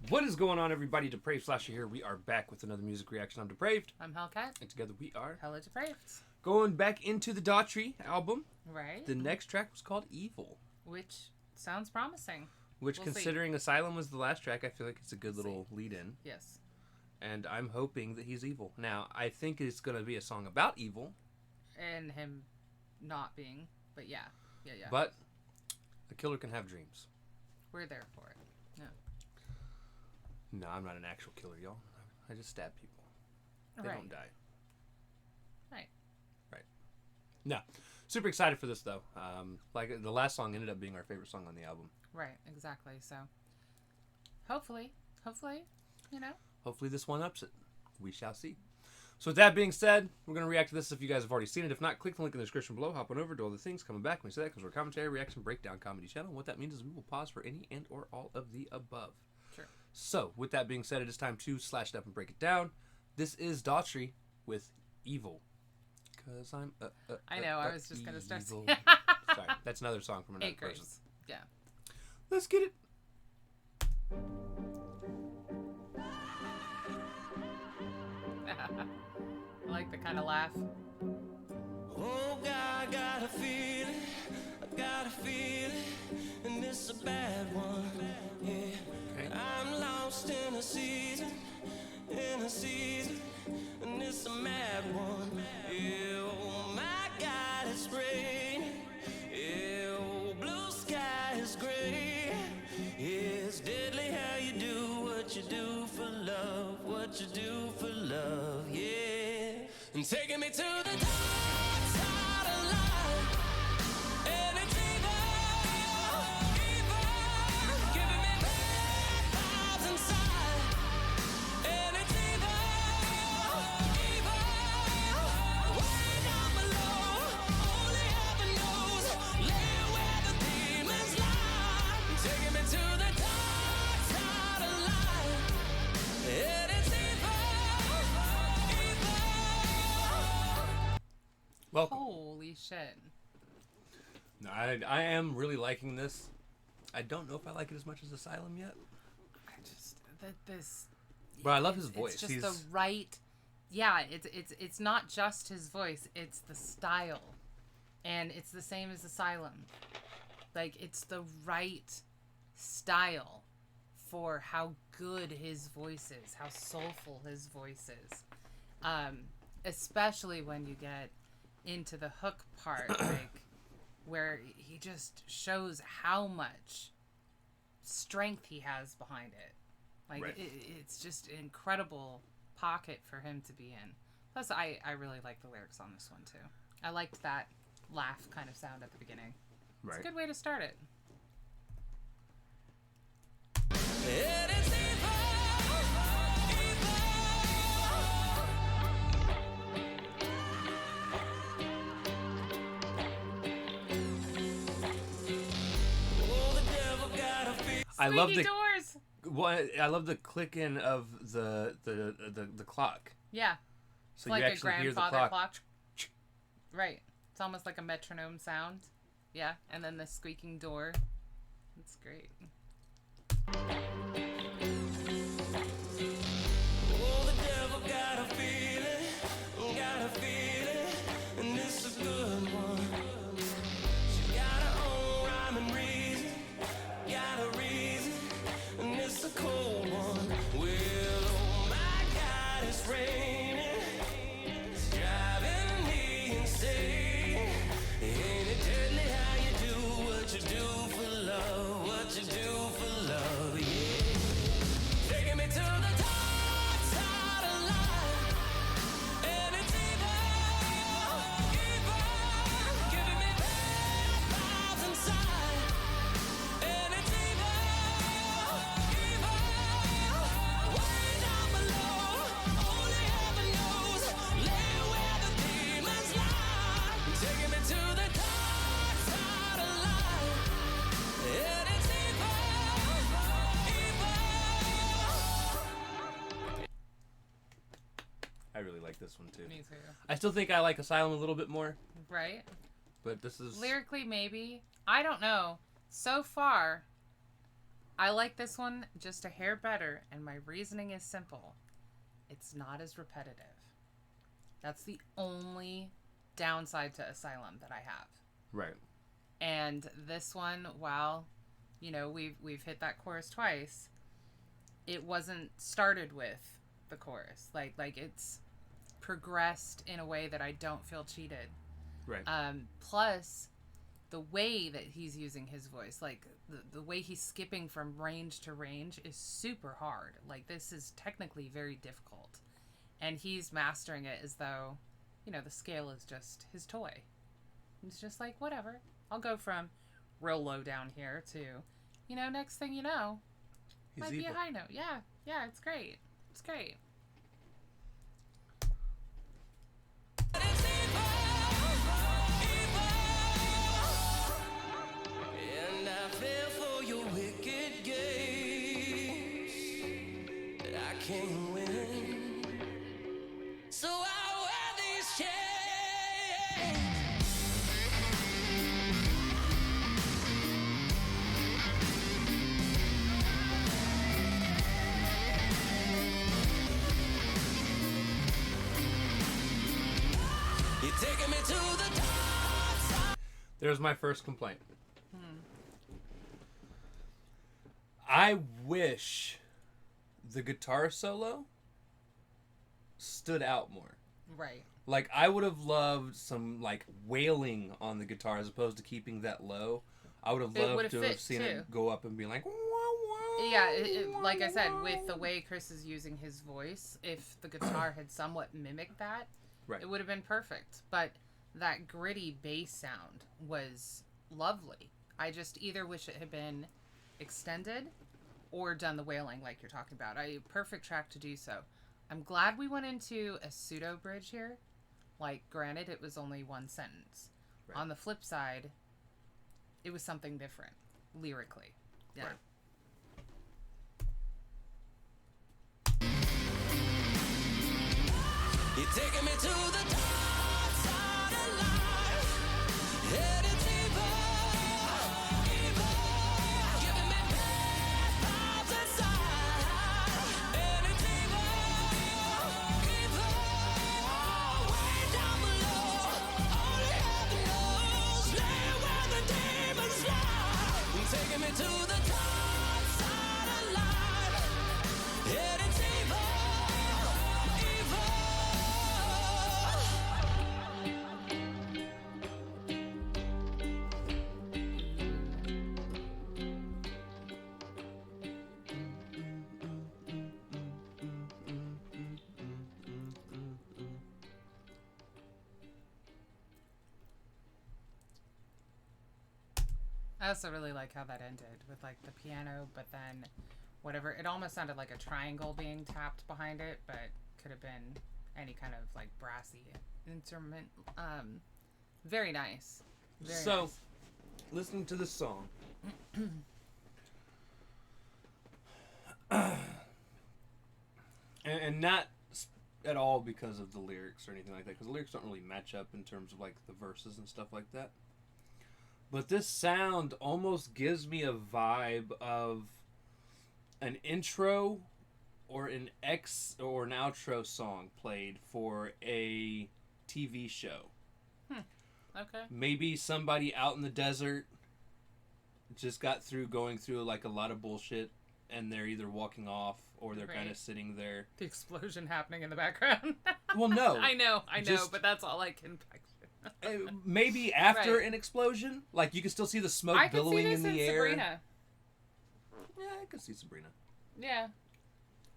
What is going on, everybody? Depraved Slasher here. We are back with another music reaction. I'm Depraved. I'm Hellcat. And together we are HellaDepraved. going back into the Daughtry album. Right. The next track was called Evil. Which sounds promising. Which, we'll considering see. Asylum was the last track, I feel like it's a good little lead-in. Yes. And I'm hoping that he's evil. Now, I think it's going to be a song about evil. And him not being. But yeah. Yeah. But a killer can have dreams. We're there for it. Yeah. No, I'm not an actual killer, y'all. I just stab people. They don't die. Right. No. Super excited for this, though. Like, the last song ended up being our favorite song on the album. Right, exactly. So, hopefully, you know. Hopefully this one ups it. We shall see. So with that being said, we're going to react to this if you guys have already seen it. If not, click the link in the description below. Hop on over to all the things. Coming back when we say that because we're a commentary, reaction, breakdown comedy channel. What that means is we will pause for any and or all of the above. Sure. So with that being said, it is time to slash it up and break it down. This is Daughtry with Evil. Because I'm I know, I was just going to start Sorry, that's another song from another person. Yeah. Let's get it. I like the kind of laugh. Oh God, I got a feeling, and it's a bad one. Yeah, Okay. I'm lost in a season, and it's a mad one. Yeah, oh my God, it's raining. Yeah, oh, blue sky is gray. It's deadly how you do what you do for love, yeah. And taking me to the dark side of life, and it's evil, giving me bad vibes inside, and it's evil, way down below, only heaven knows, lay where the demons lie, taking me to the dark side of life, and it's Welcome. Holy shit. No, I am really liking this. I don't know if I like it as much as Asylum yet. I just this. But I love his voice. It's just the right. Yeah, it's not just his voice. It's the style, and it's the same as Asylum. Like, it's the right style for how good his voice is, how soulful his voice is. Especially when you get into the hook part, like where he just shows how much strength he has behind it. Like, right. It's just an incredible pocket for him to be in. Plus, I really like the lyrics on this one too. I liked that laugh kind of sound at the beginning. Right. It's a good way to start it. I love the doors. I love the clicking of the clock. Yeah. So like you a actually hear the grandfather clock. Right. It's almost like a metronome sound. Yeah. And then the squeaking door. It's great. Oh, the devil got a feeling, and it's a good one. She got her own rhyme and reason, and it's a cold one. Well, oh my God, it's raining, it's driving me insane. Ain't it deadly how you do what you do for love, yeah. really like this one too. Me too. I still think I like Asylum a little bit more, Right? but this is Lyrically, maybe. I don't know. So far, I like this one just a hair better, and my reasoning is simple. It's not as repetitive. That's the only downside to Asylum that I have. right. And this one, while, you know, we've hit that chorus twice, it wasn't started with the chorus. Like it's progressed in a way that I don't feel cheated. Right. Plus, the way that he's using his voice, like the way he's skipping from range to range is super hard. Like, this is technically very difficult. And he's mastering it as though, you know, the scale is just his toy. He's just like, whatever. I'll go from real low down here to, you know, next thing you know, He's might evil. be a high note. Yeah, it's great. It's great. And I fell for your wicked games that I can't win. So I wear these chains. You're taking me to the dark side. There's my first complaint. I wish the guitar solo stood out more. Right. Like, I would have loved some, like, wailing on the guitar as opposed to keeping that low. I would have It loved would've to have fit, seen too. it go up and be like, wah, wah, Yeah, like I said, with the way Chris is using his voice, if the guitar had somewhat mimicked that, Right. it would have been perfect. But that gritty bass sound was lovely. I just either wish it had been extended or done the wailing like you're talking about. A perfect track to do so. I'm glad we went into a pseudo bridge here. Like, granted, it was only one sentence. Right. On the flip side, it was something different lyrically. Yeah. Right. You're taking me to the dark side of life. Headed deeper, deeper. Giving me bad vibes inside. Headed deeper, deeper. Way down below. Only heaven knows. Lay where the demons lie. You're taking me to the dark side of life. Headed deeper, deeper. I also really like how that ended with like the piano, but then whatever, it almost sounded like a triangle being tapped behind it, but could have been any kind of like brassy instrument. Very nice. Very So, nice. listening to this song, and not at all because of the lyrics or anything like that, because the lyrics don't really match up in terms of like the verses and stuff like that. But this sound almost gives me a vibe of an intro or an outro song played for a TV show. Okay. Maybe somebody out in the desert just got through going through like a lot of bullshit, and they're either walking off or they're kind Right. of sitting there. The explosion happening in the background. Well, no. I know, Just- but that's all I can picture. Maybe after Right. an explosion, like you can still see the smoke I could see billowing this in the air. Sabrina. Yeah, I could see Sabrina. Yeah.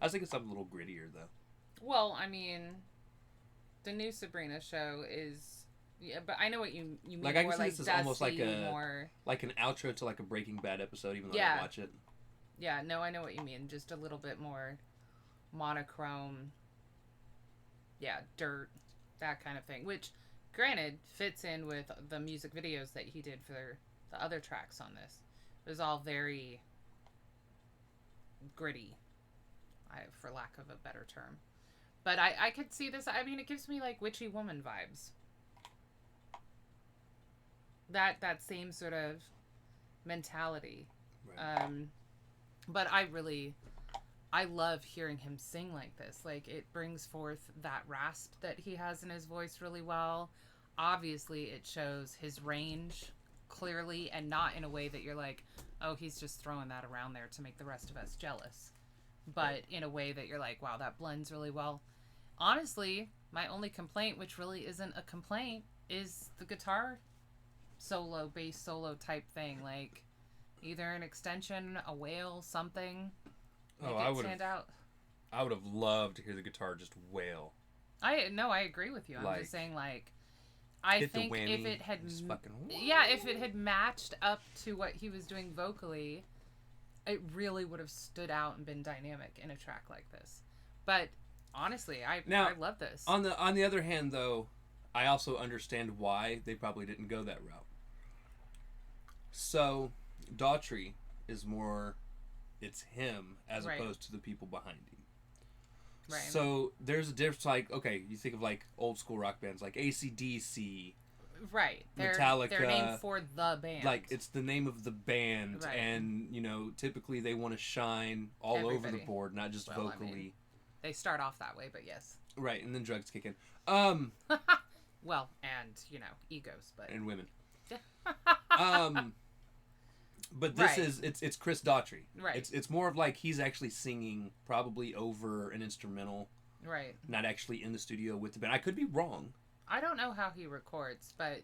I was thinking something a little grittier though. Well, I mean, the new Sabrina show is. Yeah, but I know what you mean. Like, I can more see like this is almost like dusty, a- more. Like an outro to like a Breaking Bad episode, even though I Yeah. don't watch it. Yeah, no, I know what you mean. Just a little bit more monochrome. Yeah, dirt, that kind of thing. Which, granted, fits in with the music videos that he did for the other tracks on this. It was all very gritty, for lack of a better term. But I could see this. I mean, it gives me like witchy woman vibes. That same sort of mentality. Right. But I love hearing him sing like this. Like, it brings forth that rasp that he has in his voice really well. Obviously, it shows his range clearly, and not in a way that you're like, oh, he's just throwing that around there to make the rest of us jealous. But Right. in a way that you're like, wow, that blends really well. Honestly, my only complaint, which really isn't a complaint, is the guitar solo, bass solo type thing. Like, either an extension, a wail, something. Oh, Make it stand out. I would have loved to hear the guitar just wail. I agree with you. I'm Like, just saying, like, I hit the think whammy, if it had just fucking if it had matched up to what he was doing vocally, it really would have stood out and been dynamic in a track like this. But honestly, I love this. On the other hand, though, I also understand why they probably didn't go that route. So, Daughtry is more, it's him as Right. opposed to the people behind him. Right. So there's a difference. Like, okay, you think of like old school rock bands like AC/DC. Right. They're Metallica, named for the band. Like, it's the name of the band, Right. and typically they want to shine all over the Everybody. board, not just Well, I vocally. mean, they start off that way, but yes. Right, and then drugs kick in. Well, and egos, but And women. But this Right. is it's Chris Daughtry. Right. It's more of like he's actually singing probably over an instrumental, right. not actually in the studio with the band. I could be wrong. I don't know how he records, but,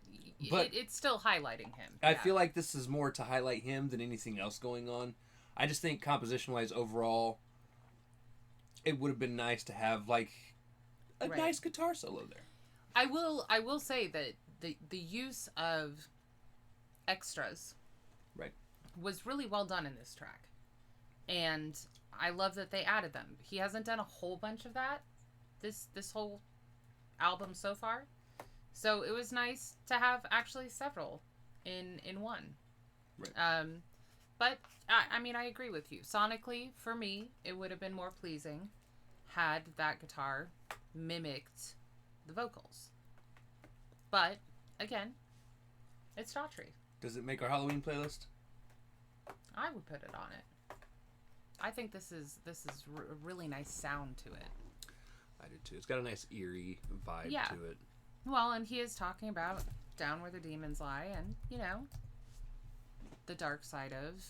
But- it's still highlighting him. I Yeah. feel like this is more to highlight him than anything else going on. I just think composition wise overall, it would have been nice to have like a Right. nice guitar solo there. I will say that the use of extras Right. was really well done in this track. And I love that they added them. He hasn't done a whole bunch of that this whole album so far. So it was nice to have actually several in one. Right. But I mean, I agree with you. Sonically, for me, it would have been more pleasing had that guitar mimicked the vocals. But again, it's Daughtry. Does it make our Halloween playlist? I would put it on it. I think this is a really nice sound to it. I did too. It's got a nice eerie vibe Yeah. to it. Well, and he is talking about down where the demons lie, and the dark side of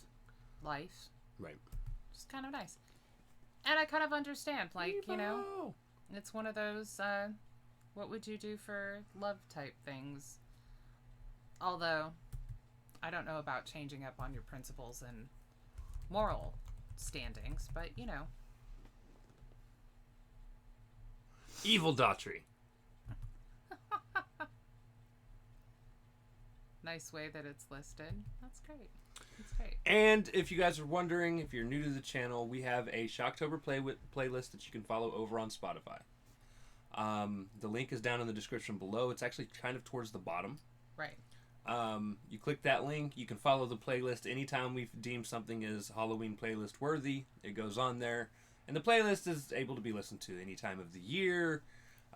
life. Right. Just kind of nice. And I kind of understand, like, Evo! it's one of those what would you do for love type things. Although I don't know about changing up on your principles and moral standings, but Evil Daughtry. nice way that it's listed. That's great. That's great. And if you guys are wondering, if you're new to the channel, we have a Shocktober playlist that you can follow over on Spotify. The link is down in the description below. It's actually kind of towards the bottom. Right. You click that link, you can follow the playlist. Anytime we deem something as Halloween playlist worthy, it goes on there. And the playlist is able to be listened to any time of the year.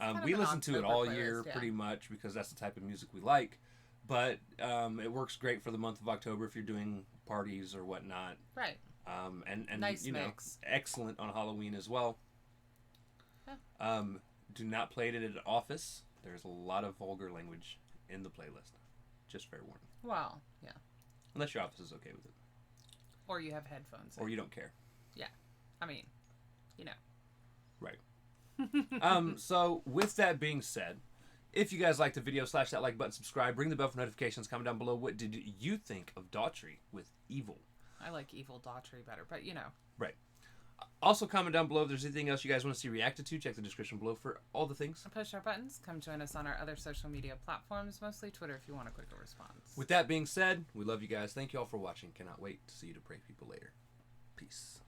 Kind We of an listen to it October all playlist, year yeah. pretty much because that's the type of music we like. But it works great for the month of October if you're doing parties or whatnot. Right. And Nice mix. excellent on Halloween as well. Yeah. Do not play it at an office. There's a lot of vulgar language in the playlist. Just fair warning. Well, yeah. Unless your office is okay with it. Or you have headphones. Or you don't care. Yeah. I mean, Right. So, with that being said, if you guys liked the video, slash that like button, subscribe, ring the bell for notifications, comment down below. What did you think of Daughtry with Evil? I like Evil Daughtry better, but Right. Also, comment down below if there's anything else you guys want to see reacted to. Check the description below for all the things. push our buttons. Come join us on our other social media platforms, mostly Twitter if you want a quicker response. With that being said, we love you guys. Thank you all for watching. Cannot wait to see you to pray people later. Peace.